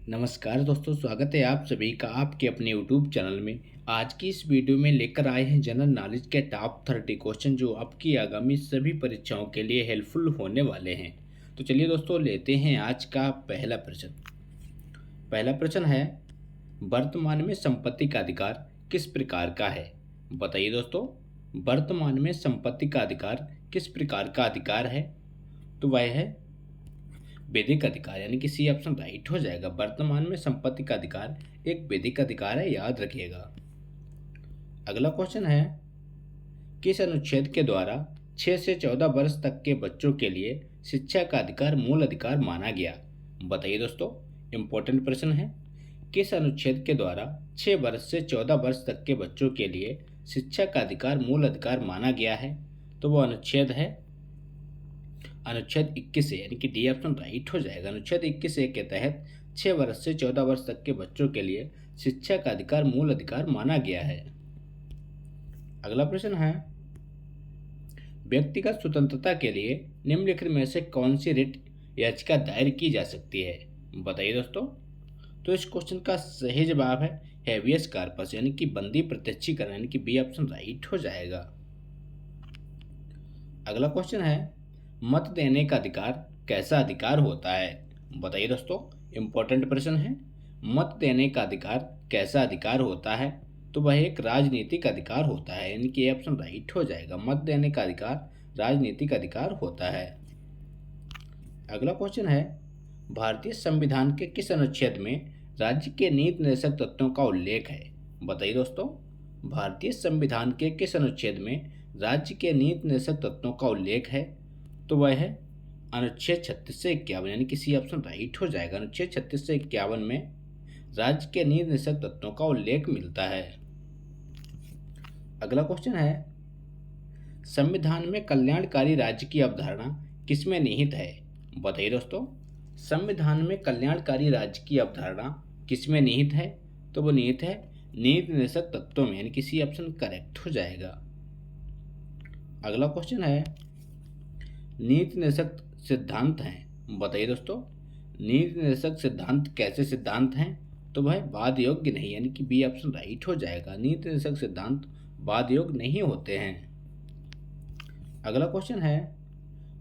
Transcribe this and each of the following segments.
नमस्कार दोस्तों, स्वागत है आप सभी का आपके अपने यूट्यूब चैनल में। आज की इस वीडियो में लेकर आए हैं जनरल नॉलेज के टॉप 30 क्वेश्चन जो आपकी आगामी सभी परीक्षाओं के लिए हेल्पफुल होने वाले हैं। तो चलिए दोस्तों, लेते हैं आज का पहला प्रश्न। पहला प्रश्न है, वर्तमान में संपत्ति का अधिकार किस प्रकार का है? बताइए दोस्तों, वर्तमान में संपत्ति का अधिकार किस प्रकार का अधिकार है? तो वह है वैदिक अधिकार, यानी कि सी ऑप्शन राइट हो जाएगा। वर्तमान में संपत्ति का अधिकार एक वैदिक अधिकार है, याद रखिएगा। अगला क्वेश्चन है, किस अनुच्छेद के द्वारा 6 से 14 वर्ष तक के बच्चों के लिए शिक्षा का अधिकार मूल अधिकार माना गया? बताइए दोस्तों, इंपॉर्टेंट प्रश्न है। किस अनुच्छेद के द्वारा 6 वर्ष से 14 वर्ष तक के बच्चों के लिए शिक्षा का अधिकार मूल अधिकार माना गया है? तो वो अनुच्छेद है अनुच्छेद 21 है, यानी कि डी ऑप्शन राइट हो जाएगा। अनुच्छेद 21 के तहत 6 वर्ष से 14 वर्ष तक के बच्चों के लिए शिक्षा का अधिकार मूल अधिकार माना गया है। अगला प्रश्न है, व्यक्तिगत स्वतंत्रता के लिए निम्नलिखित में से कौन सी रिट याचिका दायर की जा सकती है? बताइए दोस्तों। तो इस क्वेश्चन का सही जवाब है हेवियस कॉर्पस, यानी कि बंदी प्रत्यक्षीकरण, यानी कि बी ऑप्शन राइट हो जाएगा। अगला क्वेश्चन है, मत देने का अधिकार कैसा अधिकार होता है? बताइए दोस्तों, इंपॉर्टेंट प्रश्न है। मत देने का अधिकार कैसा अधिकार होता है? तो वह एक राजनीतिक अधिकार होता है, यानी कि ऑप्शन राइट हो जाएगा। मत देने का अधिकार राजनीतिक अधिकार होता है। अगला क्वेश्चन है, भारतीय संविधान के किस अनुच्छेद में राज्य के नीति निर्देशक तत्वों का उल्लेख है? बताइए दोस्तों, भारतीय संविधान के किस अनुच्छेद में राज्य के नीति निर्देशक तत्वों का उल्लेख है? तो वह है अनुच्छेद 36 से 51, यानी कि सी ऑप्शन राइट हो जाएगा। अनुच्छेद 36 से 51 में राज्य के नीति निर्देशक तत्वों का उल्लेख मिलता है। अगला क्वेश्चन है, संविधान में कल्याणकारी राज्य की अवधारणा किसमें निहित है? बताइए दोस्तों, संविधान में कल्याणकारी राज्य की अवधारणा किसमें निहित है? तो वो निहित है नीति निर्देशक तत्वों में, यानी कि सी ऑप्शन करेक्ट हो जाएगा। अगला क्वेश्चन है, नीति निर्देशक सिद्धांत हैं। बताइए दोस्तों, नीति निर्देशक सिद्धांत कैसे सिद्धांत हैं? तो वह वाद योग्य नहीं, यानी कि बी ऑप्शन राइट हो जाएगा। नीति निर्देशक सिद्धांत वाद योग्य नहीं होते हैं। अगला क्वेश्चन है,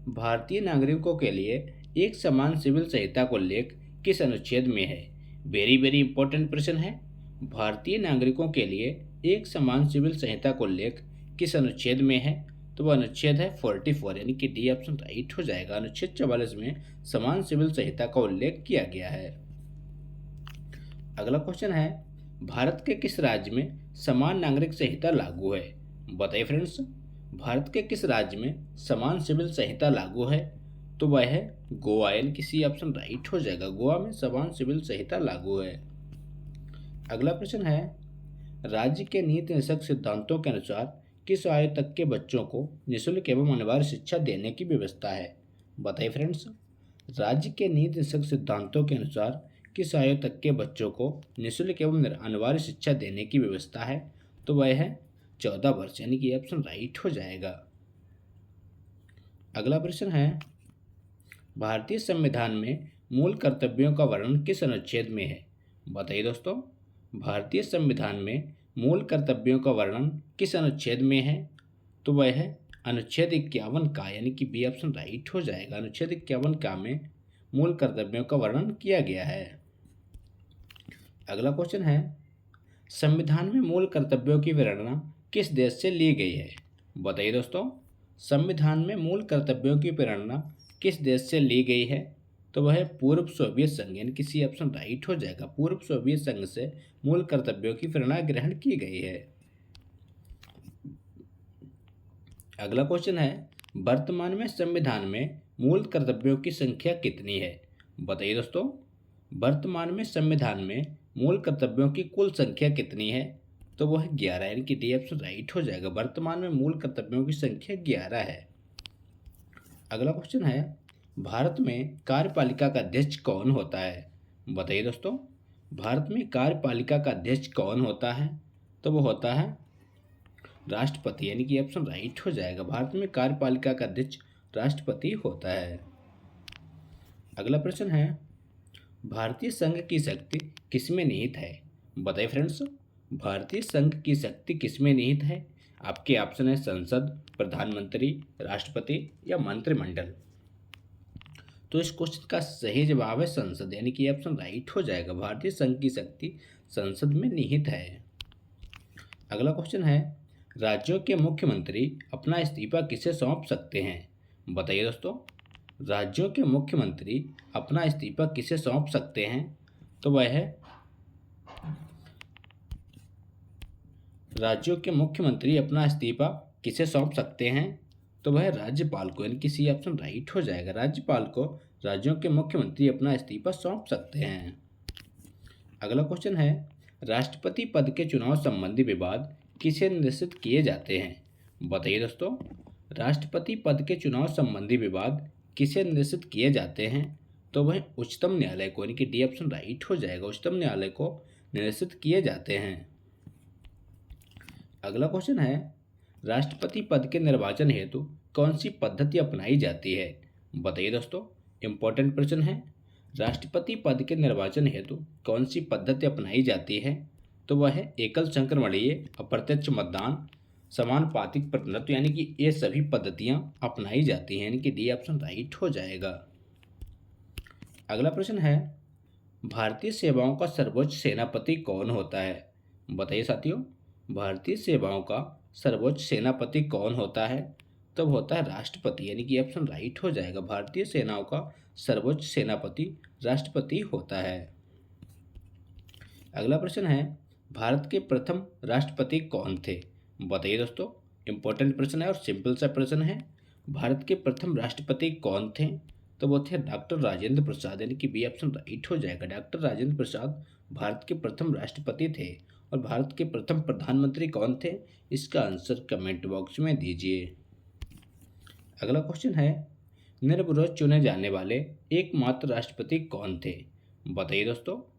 भारतीय नागरिकों के लिए एक समान सिविल संहिता का उल्लेख किस अनुच्छेद में है? वेरी वेरी इंपॉर्टेंट प्रश्न है। भारतीय नागरिकों के लिए एक समान सिविल संहिता का उल्लेख किस अनुच्छेद में है? तो वह अनुच्छेद है 44, यानी कि डी ऑप्शन राइट हो जाएगा। अनुच्छेद 44 में समान सिविल संहिता का उल्लेख किया गया है। अगला क्वेश्चन है, भारत के किस राज्य में समान नागरिक संहिता लागू है? बताइए फ्रेंड्स, भारत के किस राज्य में समान सिविल संहिता लागू है? तो वह है गोवा, यानी कि सी ऑप्शन राइट हो जाएगा। गोवा में समान सिविल संहिता लागू है। अगला प्रश्न है, राज्य के नीति निर्देशक सिद्धांतों के अनुसार किस आयु तक के बच्चों को निःशुल्क एवं अनिवार्य शिक्षा देने की व्यवस्था है? बताइए फ्रेंड्स, राज्य के नीति निर्देशक सिद्धांतों के अनुसार किस आयु तक के बच्चों को निःशुल्क एवं अनिवार्य शिक्षा देने की व्यवस्था है? तो वह है 14 वर्ष, यानी कि ऑप्शन राइट हो जाएगा। अगला प्रश्न है, भारतीय संविधान में मूल कर्तव्यों का वर्णन किस अनुच्छेद में है? बताइए दोस्तों, भारतीय संविधान में मूल कर्तव्यों का वर्णन किस अनुच्छेद में है? तो वह है अनुच्छेद 51 का, यानी कि बी ऑप्शन राइट हो जाएगा। अनुच्छेद 51 का में मूल कर्तव्यों का वर्णन किया गया है। अगला क्वेश्चन है, संविधान में मूल कर्तव्यों की विवरणा किस देश से ली गई है? बताइए दोस्तों, संविधान में मूल कर्तव्यों की विवरणा किस देश से ली गई है? तो वह है पूर्व सोवियत संघ, यानी कि सी ऑप्शन राइट हो जाएगा। पूर्व सोवियत संघ से मूल कर्तव्यों की प्रेरणा ग्रहण की गई है। अगला क्वेश्चन है, वर्तमान में संविधान में मूल कर्तव्यों की संख्या कितनी है? बताइए दोस्तों, वर्तमान में संविधान में मूल कर्तव्यों की कुल संख्या कितनी है? तो वह 11, यानी कि डी ऑप्शन राइट हो जाएगा। वर्तमान में मूल कर्तव्यों की संख्या 11 है। अगला क्वेश्चन है, भारत में कार्यपालिका का अध्यक्ष कौन होता है? बताइए दोस्तों, भारत में कार्यपालिका का अध्यक्ष कौन होता है? तो वो होता है राष्ट्रपति, यानी कि ऑप्शन राइट हो जाएगा। भारत में कार्यपालिका का अध्यक्ष राष्ट्रपति होता है। अगला प्रश्न है, भारतीय संघ की शक्ति किसमें निहित है? बताइए फ्रेंड्स, भारतीय संघ की शक्ति किसमें निहित है? आपके ऑप्शन है संसद, प्रधानमंत्री, राष्ट्रपति या मंत्रिमंडल। तो इस क्वेश्चन का सही जवाब है संसद, यानी कि ऑप्शन राइट हो जाएगा। भारतीय संघ की शक्ति संसद में निहित है। अगला क्वेश्चन है, राज्यों के मुख्यमंत्री अपना इस्तीफा किसे सौंप सकते हैं? बताइए दोस्तों, राज्यों के मुख्यमंत्री अपना इस्तीफा किसे सौंप सकते हैं? तो वह है राज्यों के मुख्यमंत्री अपना इस्तीफा किसे सौंप सकते हैं? तो वह राज्यपाल को, यानी कि सी ऑप्शन राइट हो जाएगा। राज्यपाल को राज्यों के मुख्यमंत्री अपना इस्तीफा सौंप सकते हैं। अगला क्वेश्चन है, राष्ट्रपति पद के चुनाव संबंधी विवाद किसे निश्चित किए जाते हैं? बताइए दोस्तों, राष्ट्रपति पद के चुनाव संबंधी विवाद किसे निश्चित किए जाते हैं? तो वह उच्चतम न्यायालय को, यानी कि डी ऑप्शन राइट हो जाएगा। उच्चतम न्यायालय को निश्चित किए जाते हैं। अगला क्वेश्चन है, राष्ट्रपति पद के निर्वाचन हेतु कौन सी पद्धति अपनाई जाती है? बताइए दोस्तों, इंपॉर्टेंट प्रश्न है। राष्ट्रपति पद के निर्वाचन हेतु कौन सी पद्धति अपनाई जाती है? तो वह है एकल संक्रमणीय, अप्रत्यक्ष मतदान, समानुपातिक प्रतिनिधित्व, यानी कि ये सभी पद्धतियां अपनाई जाती हैं, यानी कि डी ऑप्शन राइट हो जाएगा। अगला प्रश्न है, भारतीय सेवाओं का सर्वोच्च सेनापति कौन होता है? बताइए साथियों, भारतीय सेवाओं का सर्वोच्च सेनापति कौन होता है? तो होता है राष्ट्रपति, यानी कि ऑप्शन राइट हो जाएगा। भारतीय सेनाओं का सर्वोच्च सेनापति राष्ट्रपति होता है। अगला प्रश्न है, भारत के प्रथम राष्ट्रपति कौन थे? बताइए दोस्तों, इंपॉर्टेंट प्रश्न है और सिंपल सा प्रश्न है। भारत के प्रथम राष्ट्रपति कौन थे? तो वो थे डॉक्टर राजेंद्र प्रसाद, यानी कि बी ऑप्शन राइट हो जाएगा। डॉक्टर राजेंद्र प्रसाद भारत के प्रथम राष्ट्रपति थे। और भारत के प्रथम प्रधानमंत्री कौन थे? इसका आंसर कमेंट बॉक्स में दीजिए। अगला क्वेश्चन है, निर्विरोध चुने जाने वाले एकमात्र राष्ट्रपति कौन थे? बताइए दोस्तों,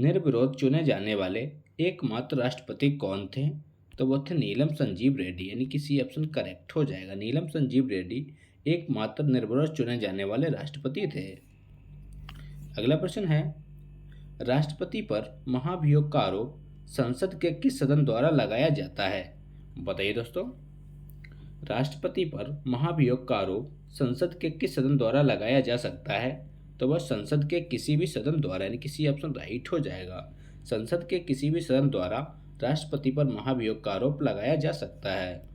निर्विरोध चुने जाने वाले एकमात्र राष्ट्रपति कौन थे? तो वो थे नीलम संजीव रेड्डी, यानी कि सी ऑप्शन करेक्ट हो जाएगा। नीलम संजीव रेड्डी एकमात्र निर्विरोध चुने जाने वाले राष्ट्रपति थे। अगला प्रश्न है, राष्ट्रपति पर महाभियोग का आरोप संसद के किस सदन द्वारा लगाया जाता है? बताइए दोस्तों, राष्ट्रपति पर महाभियोग का आरोप संसद के किस सदन द्वारा लगाया जा सकता है? तो वह संसद के किसी भी सदन द्वारा, यानी किसी ऑप्शन राइट हो जाएगा। संसद के किसी भी सदन द्वारा राष्ट्रपति पर महाभियोग का आरोप लगाया जा सकता है।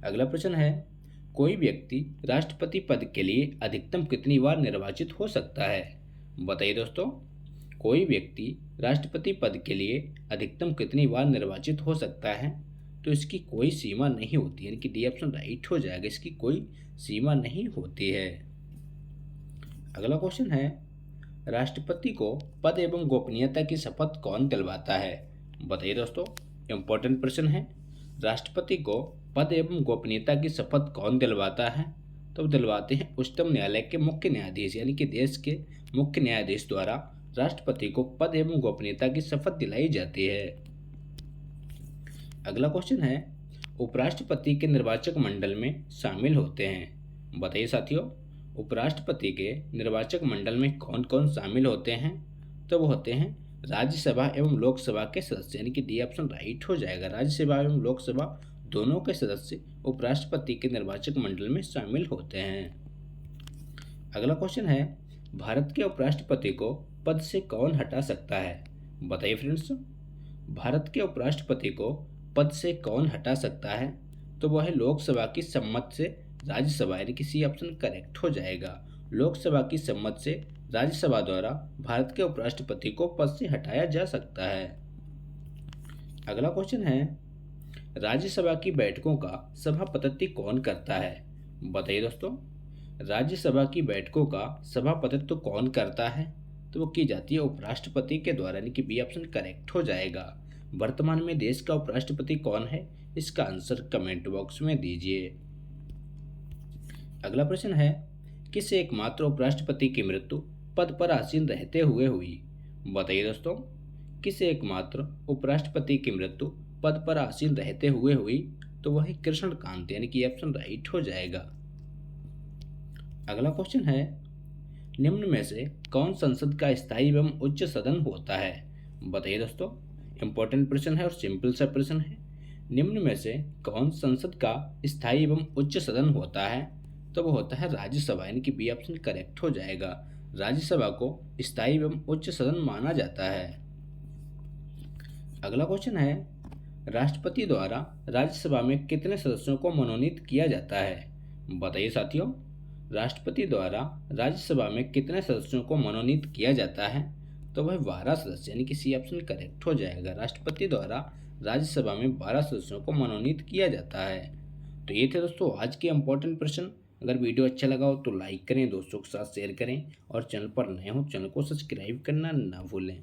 अगला प्रश्न है, कोई व्यक्ति राष्ट्रपति पद के लिए अधिकतम कितनी बार निर्वाचित हो सकता है? बताइए दोस्तों, कोई व्यक्ति राष्ट्रपति पद के लिए अधिकतम कितनी बार निर्वाचित हो सकता है? तो इसकी कोई सीमा नहीं होती है, यानी कि डी ऑप्शन राइट हो जाएगा। इसकी कोई सीमा नहीं होती है। अगला क्वेश्चन है, राष्ट्रपति को पद एवं गोपनीयता की शपथ कौन दिलवाता है? बताइए दोस्तों, इंपॉर्टेंट प्रश्न है। राष्ट्रपति को पद एवं गोपनीयता की शपथ कौन दिलवाता है? तो दिलवाते हैं उच्चतम न्यायालय के मुख्य न्यायाधीश, यानी कि देश के मुख्य न्यायाधीश द्वारा राष्ट्रपति को पद एवं गोपनीयता की शपथ दिलाई जाती है। अगला क्वेश्चन है, उपराष्ट्रपति के निर्वाचक मंडल में शामिल होते हैं। बताइए साथियों, उपराष्ट्रपति के निर्वाचक मंडल में कौन कौन शामिल होते हैं? तो वो होते हैं राज्यसभा एवं लोकसभा के सदस्य, यानी कि डी ऑप्शन राइट हो जाएगा। राज्यसभा एवं लोकसभा दोनों के सदस्य उपराष्ट्रपति के निर्वाचक मंडल में शामिल होते हैं। अगला क्वेश्चन है, भारत के उपराष्ट्रपति को पद से कौन हटा सकता है? बताइए फ्रेंड्स, भारत के उपराष्ट्रपति को पद से कौन हटा सकता है? तो वह है लोकसभा की सम्मति से राज्यसभा, यानी कि सी ऑप्शन करेक्ट हो जाएगा। लोकसभा की सम्मति से राज्यसभा द्वारा भारत के उपराष्ट्रपति को पद से हटाया जा सकता है। अगला क्वेश्चन है, राज्यसभा की बैठकों का सभापतित्व कौन करता है? बताइए दोस्तों, राज्यसभा की बैठकों का सभापतित्व कौन करता है? तो वो की जाती है उपराष्ट्रपति के द्वारा, यानी कि बी ऑप्शन करेक्ट हो जाएगा। वर्तमान में देश का उपराष्ट्रपति कौन है? इसका आंसर कमेंट बॉक्स में दीजिए। अगला प्रश्न है, किस एकमात्र उपराष्ट्रपति की मृत्यु पद पर आसीन रहते हुए हुई? बताइए दोस्तों, किस एकमात्र उपराष्ट्रपति की मृत्यु पद पर आसीन रहते हुए हुई? तो वह कृष्णकांत, यानी कि ऑप्शन राइट हो जाएगा। अगला क्वेश्चन है, निम्न में से कौन संसद का स्थायी एवं उच्च सदन होता है? बताइए दोस्तों। इंपॉर्टेंट प्रश्न है और सिंपल सा प्रश्न है। निम्न में से कौन संसद का स्थायी एवं उच्च सदन होता है? तो वो होता है राज्यसभा, यानी कि बी ऑप्शन करेक्ट हो जाएगा। राज्यसभा को स्थायी एवं उच्च सदन माना जाता है। अगला क्वेश्चन है, राष्ट्रपति द्वारा राज्यसभा में कितने सदस्यों को मनोनीत किया जाता है? बताइए साथियों। राष्ट्रपति द्वारा राज्यसभा में कितने सदस्यों को मनोनीत किया जाता है? तो वह 12 सदस्य, यानी कि सी ऑप्शन करेक्ट हो जाएगा। राष्ट्रपति द्वारा राज्यसभा में 12 सदस्यों को मनोनीत किया जाता है। तो ये थे दोस्तों आज के इंपॉर्टेंट प्रश्न। अगर वीडियो अच्छा लगा हो तो लाइक करें, दोस्तों के साथ शेयर करें और चैनल पर नए हो चैनल को सब्सक्राइब करना ना भूलें।